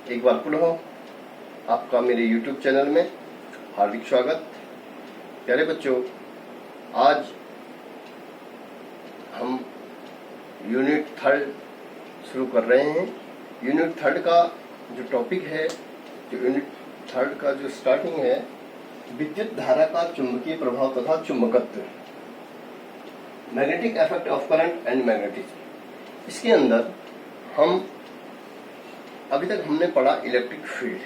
एक बार पुनः आपका मेरे YouTube चैनल में हार्दिक स्वागत। प्यारे बच्चों, आज हम यूनिट 3 शुरू कर रहे हैं। यूनिट 3 का जो टॉपिक है, जो यूनिट 3 का जो स्टार्टिंग है, विद्युत धारा का चुंबकीय प्रभाव तथा चुंबकत्व, magnetic effect of current and magnetism. इसके अंदर हम अभी तक हमने पढ़ा इलेक्ट्रिक फील्ड,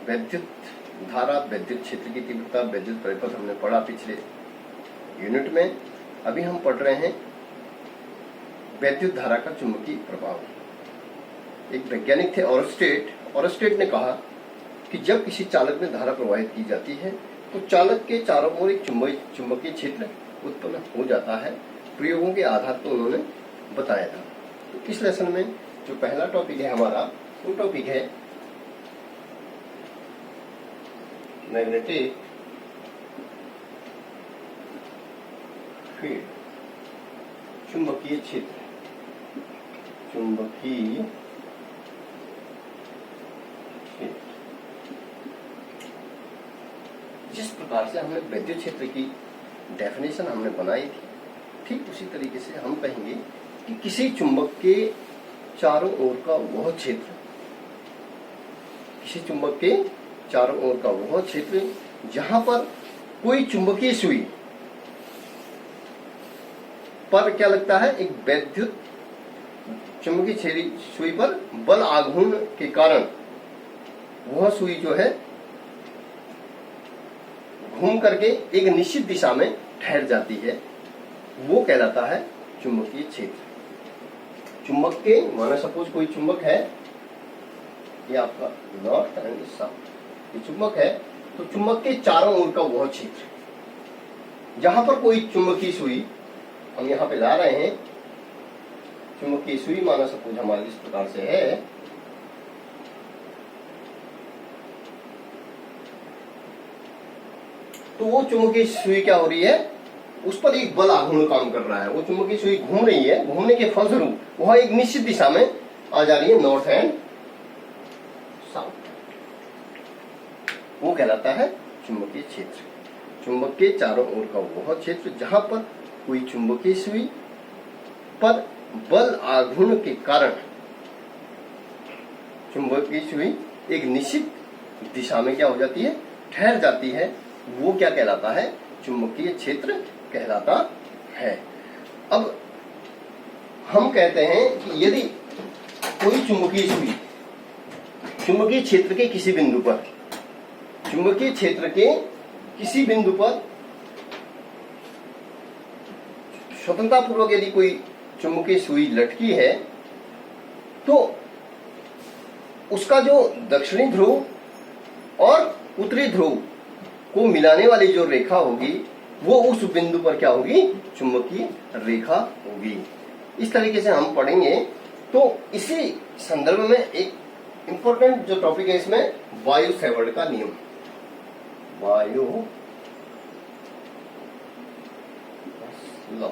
विद्युत धारा, विद्युत क्षेत्र की तीव्रता, विद्युत परिपथ हमने पढ़ा पिछले यूनिट में। अभी हम पढ़ रहे हैं विद्युत धारा का चुंबकीय प्रभाव। एक वैज्ञानिक थे ऑरस्टेड ने कहा कि जब किसी चालक में धारा प्रवाहित की जाती है तो चालक के चारों ओर एक चुंबकीय क्षेत्र उत्पन्न हो जाता है। प्रयोगों के आधार पर उन्होंने बताया था। तो इस लेसन में जो पहला टॉपिक है हमारा, वो टॉपिक है मैग्नेटिक फील्ड, चुंबकीय क्षेत्र। चुंबकीय क्षेत्र जिस प्रकार से हमने विद्युत क्षेत्र की डेफिनेशन हमने बनाई थी, ठीक उसी तरीके से हम कहेंगे कि किसी चुंबक के चारों ओर का वह क्षेत्र, किसी चुंबक के चारों ओर का वह क्षेत्र जहां पर कोई चुंबकीय सुई पर क्या लगता है, एक विद्युत चुंबकीय सुई पर बल आघूर्ण के कारण वह सुई जो है घूम करके एक निश्चित दिशा में ठहर जाती है, वो कहलाता है चुंबकीय क्षेत्र। चुंबक के, माना सपोज कोई चुंबक है, ये आपका नॉर्थ एंड साउथ, ये चुंबक है, तो चुंबक के चारों ओर का वह क्षेत्र जहां पर कोई चुंबकीय सुई हम यहां पे ला रहे हैं, चुंबकीय सुई माना सपोज हमारे इस प्रकार से है, तो वो चुंबकीय सुई क्या हो रही है, उस पर एक बल आघूर्ण काम कर रहा है। वो चुंबकीय सुई घूम रही है, घूमने के फलस्वरूप वह एक निश्चित दिशा में आ जा रही है, नॉर्थ एंड साउथ। वो कहलाता है चुंबकीय क्षेत्र। चुंबक के चारों ओर का वह क्षेत्र जहां पर कोई चुंबकीय सुई पर बल आघूर्ण के कारण चुंबकीय सुई एक निश्चित दिशा में क्या हो जाती है, ठहर जाती है, वो क्या कहलाता है, चुंबकीय क्षेत्र कहलाता है। अब हम कहते हैं कि यदि कोई चुंबकीय सुई चुंबकीय क्षेत्र के किसी बिंदु पर, चुंबकीय क्षेत्र के किसी बिंदु पर स्वतंत्रतापूर्वक यदि कोई चुंबकीय सुई लटकी है, तो उसका जो दक्षिणी ध्रुव और उत्तरी ध्रुव को मिलाने वाली जो रेखा होगी, वो उस बिंदु पर क्या होगी, चुंबकीय रेखा होगी। इस तरीके से हम पढ़ेंगे। तो इसी संदर्भ में एक इंपॉर्टेंट जो टॉपिक है इसमें, वायु सेवर्ड का नियम। वायु लॉ,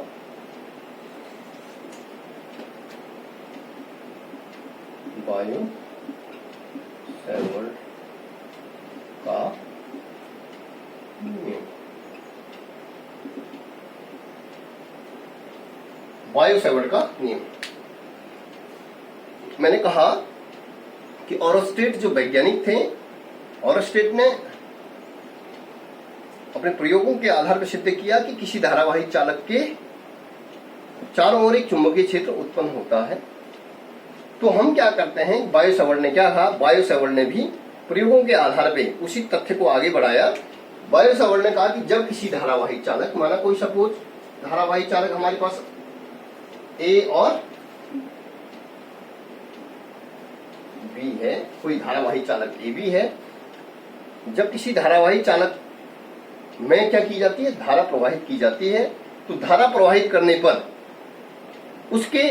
वायु सेवर्ड का नियम। वायु सेवर्ड का नियम। मैंने कहा कि ऑरस्टेड जो वैज्ञानिक थे, ऑरस्टेड ने अपने प्रयोगों के आधार पर सिद्ध किया कि किसी धारावाही चालक के चारों ओर एक चुंबकीय क्षेत्र उत्पन्न होता है। तो हम क्या करते हैं, वायु सेवर्ड ने क्या कहा, वायु सेवर्ड ने भी प्रयोगों के आधार पर उसी तथ्य को आगे बढ़ाया। वायु सेवर्ड ने कहा कि जब किसी धारावाही चालक, माना कोई सपोज धारावाही चालक हमारे पास ए और बी है, कोई धारावाही चालक ए बी है। जब किसी धारावाही चालक में क्या की जाती है, धारा प्रवाहित की जाती है, तो धारा प्रवाहित करने पर उसके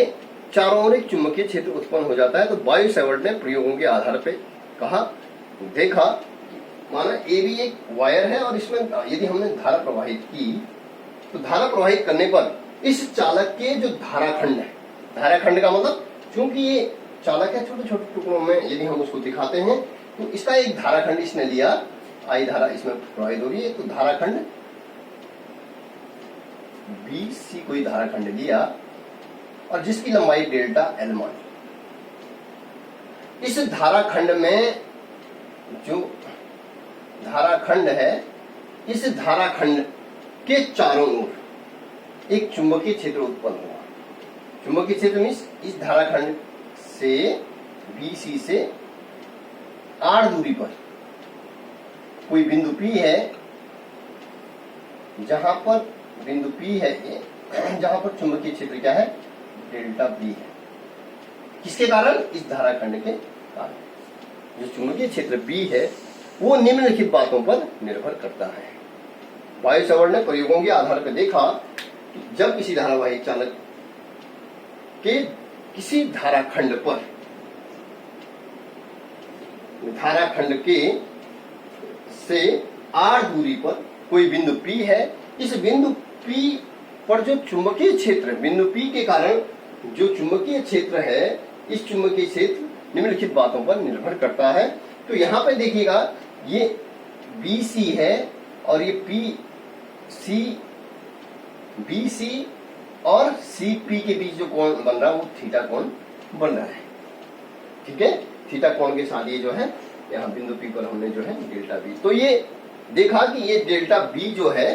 चारों ओर एक चुंबकीय क्षेत्र उत्पन्न हो जाता है। तो वायु सेवर्ड ने प्रयोगों के आधार पर कहा, देखा, माना ए बी एक वायर है और इसमें यदि हमने धारा प्रवाहित की, तो धारा प्रवाहित करने पर इस चालक के जो धाराखंड है, धाराखंड का मतलब चूंकि ये चालक है छोटे छोटे टुकड़ों में, यदि हम उसको दिखाते हैं तो इसका एक धाराखंड इसने लिया, आई धारा इसमें प्रवाहित हो रही है, तो धाराखंड BC कोई धाराखंड लिया और जिसकी लंबाई डेल्टा L मानी। इस धाराखंड में जो धाराखंड है, इस धाराखंड के चारों ओर एक चुंबकीय क्षेत्र उत्पन्न हुआ। चुंबकीय क्षेत्र मीन्स इस धाराखंड से BC से R दूरी पर कोई बिंदु P है, जहां पर बिंदु P है ये, जहां पर चुंबकीय क्षेत्र क्या है, डेल्टा B है। किसके कारण? इस धाराखंड के कारण। जो चुंबकीय क्षेत्र B है वो निम्नलिखित बातों पर निर्भर करता है। बायो सावर्ट ने प्रयोगों के आधार पर देखा कि जब किसी धारावाही चालक के किसी धाराखंड पर, धाराखंड के से R दूरी पर कोई बिंदु P है, इस बिंदु P पर जो चुंबकीय क्षेत्र, बिंदु P के कारण जो चुंबकीय क्षेत्र है, इस चुंबकीय क्षेत्र निम्नलिखित बातों पर निर्भर करता है। तो यहां पर देखिएगा ये BC है और ये BC और CP के बीच जो कोण बन रहा है वो थीटा कोण बन रहा है। ठीक है, थीटा कोण के साथ ये जो है यहाँ बिंदु P पर हमने जो है डेल्टा B, तो ये देखा कि ये डेल्टा B जो है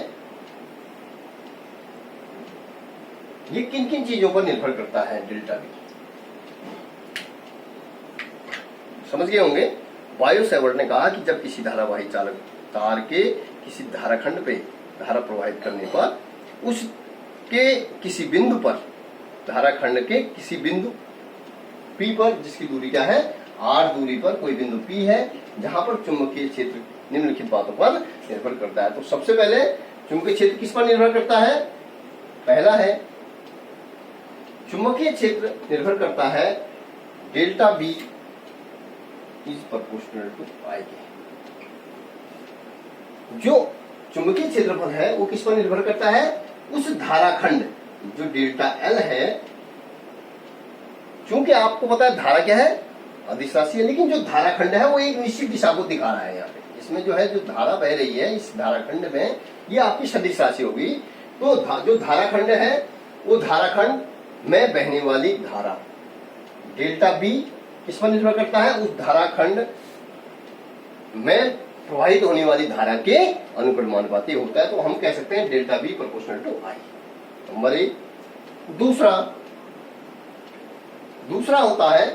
ये किन किन चीजों पर निर्भर करता है। डेल्टा B समझ गए होंगे। बायो सावर्ट ने कहा कि जब किसी धारावाही चालक तार के किसी धाराखंड पे धारा प्रवाहित करने पर उसके किसी बिंदु पर, धाराखंड के किसी बिंदु P पर, जिसकी दूरी क्या है, R दूरी पर कोई बिंदु P है, जहां पर चुंबकीय क्षेत्र निम्नलिखित बातों पर निर्भर करता है। तो सबसे पहले चुंबकीय क्षेत्र किस पर निर्भर करता है? पहला है चुंबकीय क्षेत्र निर्भर करता है delta B is proportional to I के। जो चुंबकीय क्षेत्रफल है वो किस पर निर्भर करता है? उस धाराखंड जो डेल्टा L है, क्योंकि आपको पता है धारा क्या है, अदिश राशि है, लेकिन जो धाराखंड है वो एक निश्चित दिशा को दिखा रहा है। यहाँ पे इसमें जो है जो धारा बह रही है इस धाराखंड में, ये आपकी सदिश राशि होगी। तो जो धाराखंड है वो धाराखंड में बहने वाली धारा डेल्टा B किस पर निर्भर करता है? उस धाराखंड में प्रवाहित होने वाली धारा के अनुक्रमानुपाती होता है। तो हम कह सकते हैं delta B proportional to I। Number 1। दूसरा होता है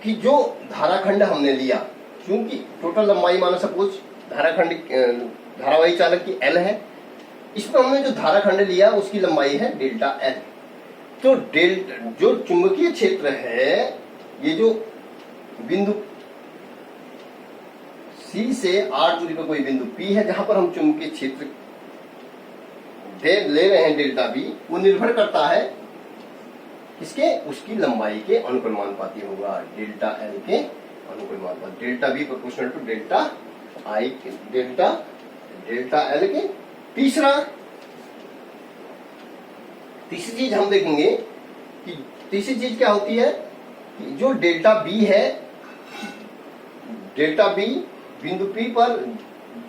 कि जो धाराखंड हमने लिया, क्योंकि टोटल लंबाई मानो सपोज धाराखंड धारावाही चालक की L है, इसमें हमने जो धाराखंड लिया उसकी लंबाई है डेल्टा L। तो जो चुंबकीय क्षेत्र है, ये जो बिंदु C से R दूरी पर कोई बिंदु P है, जहां पर हम चुंबकीय क्षेत्र ले रहे हैं डेल्टा B, वो निर्भर करता है किसके? उसकी लंबाई के अनुक्रमानुपाती होगा, डेल्टा L के अनुक्रमानुपाती। Delta B proportional to delta I के, डेल्टा L के। तीसरी चीज हम देखेंगे कि तीसरी चीज क्या होती है कि जो डेल्टा B है, डेल्टा B बिंदु P पर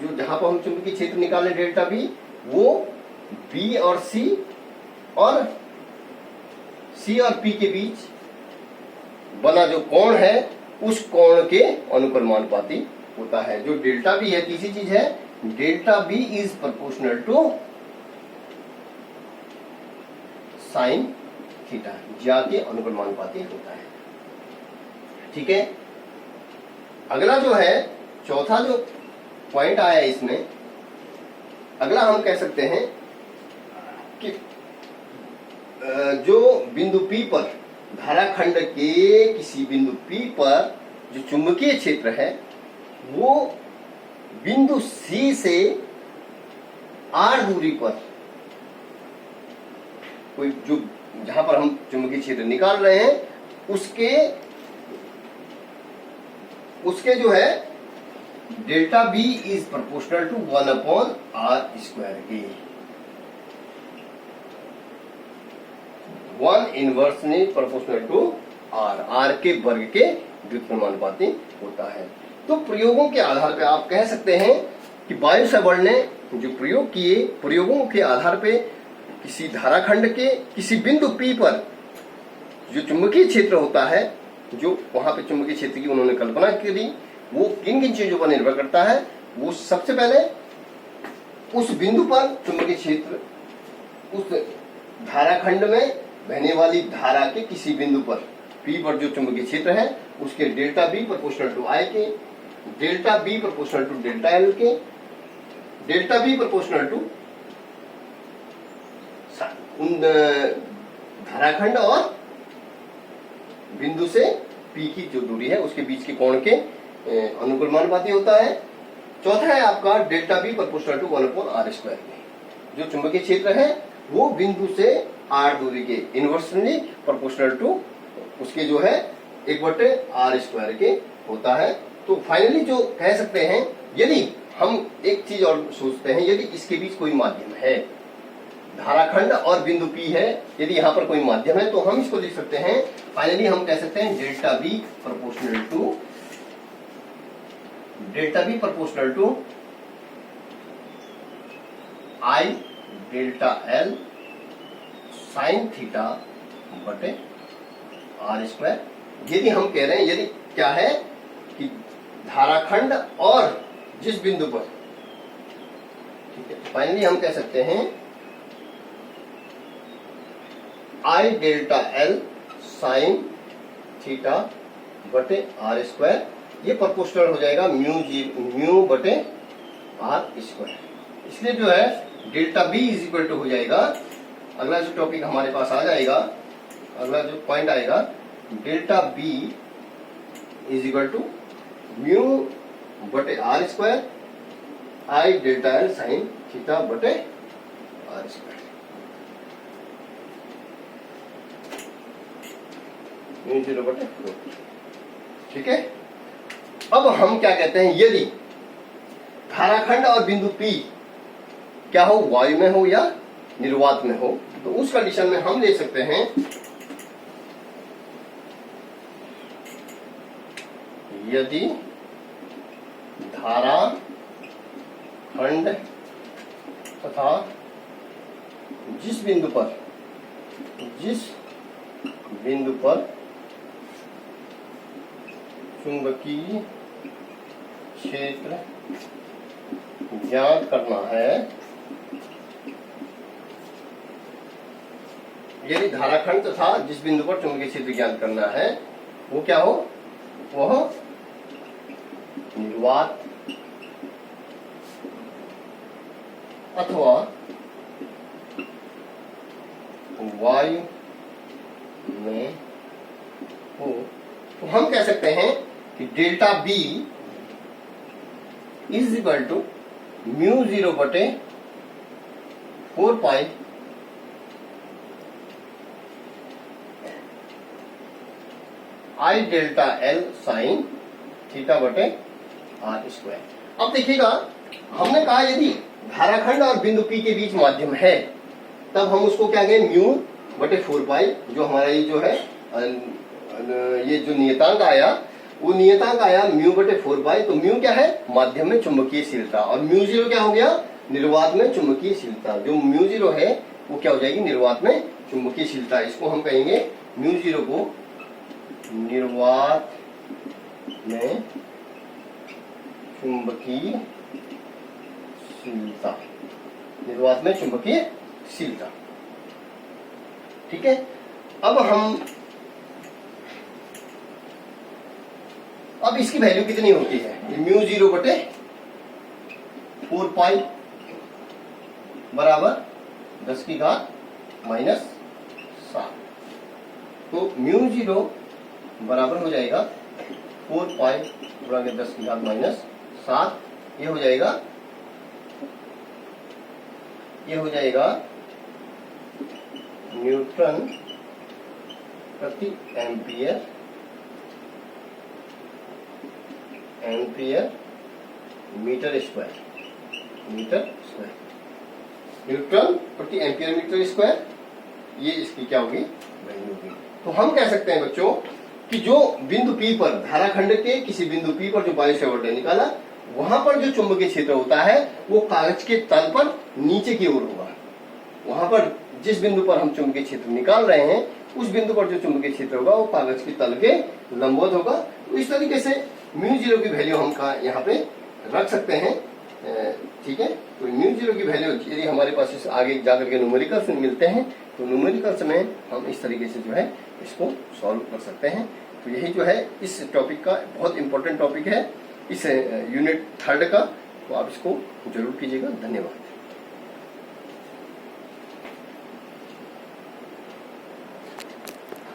जो जहां पर हम चुंबकीय क्षेत्र निकाले डेल्टा B, वो B और C और P के बीच बना जो कोण है उस कोण के अनुक्रमानुपाती होता है। जो डेल्टा B है, तीसरी चीज है delta B is proportional to sine theta, ज्या के अनुक्रमानुपाती होता है। ठीक है, अगला जो है चौथा जो पॉइंट आया है इसमें, अगला हम कह सकते हैं कि जो बिंदु P पर, धाराखंड के किसी बिंदु P पर जो चुंबकीय क्षेत्र है वो बिंदु C से R दूरी पर कोई जो जहां पर हम चुंबकीय क्षेत्र निकाल रहे हैं उसके जो है delta B is proportional to 1/r² के, 1 inversely proportional to r, r के वर्ग के व्युत्क्रमानुपाती होता है। तो प्रयोगों के आधार पर आप कह सकते हैं कि बायोसेवर्ट ने जो प्रयोग किए, प्रयोगों के आधार पे किसी धाराखंड के किसी बिंदु P पर जो चुंबकीय क्षेत्र होता है, जो वहां पे चुंबकीय क्षेत्र की उन्होंने कल्पना करी, वो किन किन चीजों पर निर्भर करता है। वो सबसे पहले उस बिंदु पर चुंबकीय क्षेत्र, उस धाराखंड में बहने वाली धारा के किसी बिंदु पर P पर जो चुंबकीय क्षेत्र है उसके delta B proportional to I के, delta B proportional to delta L के, डेल्टा बी प्रोपोर्शनल टू उन धाराखंड और बिंदु से P की जो दूरी है उसके बीच के कोण के अनुकूलमानुपाती होता है। चौथा है आपका delta B proportional to 1/r²। जो चुंबकीय क्षेत्र है वो बिंदु से r दूरी के इनवर्सली प्रोपोर्शनल टू उसके जो है 1/r² के होता है। तो फाइनली जो कह सकते हैं, यदि हम एक चीज और सोचते हैं, यदि इसके बीच कोई माध्यम है, धाराखंड और बिंदु P है, यदि यहाँ पर कोई माध्यम है तो हम इसको लिख सकते हैं, फाइनली हम कह सकते हैं delta B proportional to I delta L sine theta बटे r²। यदि हम कह रहे हैं, यदि क्या है कि धाराखंड और जिस बिंदु पर, ठीक है, फाइनली हम कह सकते हैं आई डेल्टा एल साइन थीटा बटे r², ये प्रोपोर्शनल हो जाएगा म्यू बटे r²। इसलिए जो है delta B is equal to हो जाएगा, अगला जो टॉपिक हमारे पास आ जाएगा, अगला जो पॉइंट आएगा, delta B is equal to mu बटे r² I delta L sine theta बटे r²। ठीक है। अब हम क्या कहते हैं, यदि धाराखंड और बिंदु P क्या हो, वायु में हो या निर्वात में हो, तो उस कंडीशन में हम ले सकते हैं यदि धारा खंड तथा जिस बिंदु पर चुंबकीय क्षेत्र ज्ञात करना है, यदि धाराखंड तथा जिस बिंदु पर चुंबकीय क्षेत्र ज्ञात करना है वो क्या हो, वह निर्वात अथवा वायु में हो, तो हम कह सकते हैं कि delta B is equal to mu 0 बटे 4 pi I delta L sine theta बटे r²। अब देखिएगा, हमने कहा यदि धाराखंड और बिंदु P के बीच माध्यम है, तब हम उसको क्या कहें, म्यू बटे 4 पाई, जो हमारा ये जो है ये जो नियतांक आया, वो नियतांक आया म्यू बटे 4 पाई। तो म्यू क्या है, माध्यम में चुंबकीयशीलता, और म्यू 0 क्या हो गया, निर्वात में चुंबकीयशीलता। जो म्यू 0 है वो क्या हो जाएगी, निर्वात में चुंबकीयशीलता। इसको हम कहेंगे म्यू 0 को निर्वात में चुंबकीयशीलता, निर्वात में चुंबकीयशीलता। ठीक है। अब इसकी वैल्यू कितनी होती है, म्यू 0 बटे 4 पाई बराबर 10 की घात -7। तो म्यू 0 बराबर हो जाएगा 4 पाई गुणा के 10 की घात -7। ये हो जाएगा न्यूटन प्रति एम्पियर मीटर स्क्वायर। न्यूटन प्रति एम्पियर मीटर स्क्वायर ये इसकी क्या होगी, वैल्यू होगी। तो हम कह सकते हैं बच्चों कि जो बिंदु P पर, धाराखंड के किसी बिंदु P पर जो बायो सेवर्ट ने निकाला, वहां पर जो चुंबकीय क्षेत्र होता है वो कागज के तल पर नीचे की ओर होगा। वहां पर जिस बिंदु पर हम चुंबकीय क्षेत्र निकाल रहे हैं उस बिंदु पर जो चुंबकीय क्षेत्र होगा वो कागज के तल के लंबवत होगा। तो इस तरीके से μ0 की वैल्यू हम यहाँ पे रख सकते हैं। ठीक है, तो μ0 की वैल्यू यदि हमारे पास आगे जाकर के न्यूमेरिकल्स मिलते हैं तो न्यूमेरिकल्स में हम इस तरीके से जो है इसको सॉल्व कर सकते हैं। तो यही जो है इस टॉपिक का बहुत इंपॉर्टेंट टॉपिक है, इस यूनिट 3 का। तो आप इसको जरूर कीजिएगा। धन्यवाद।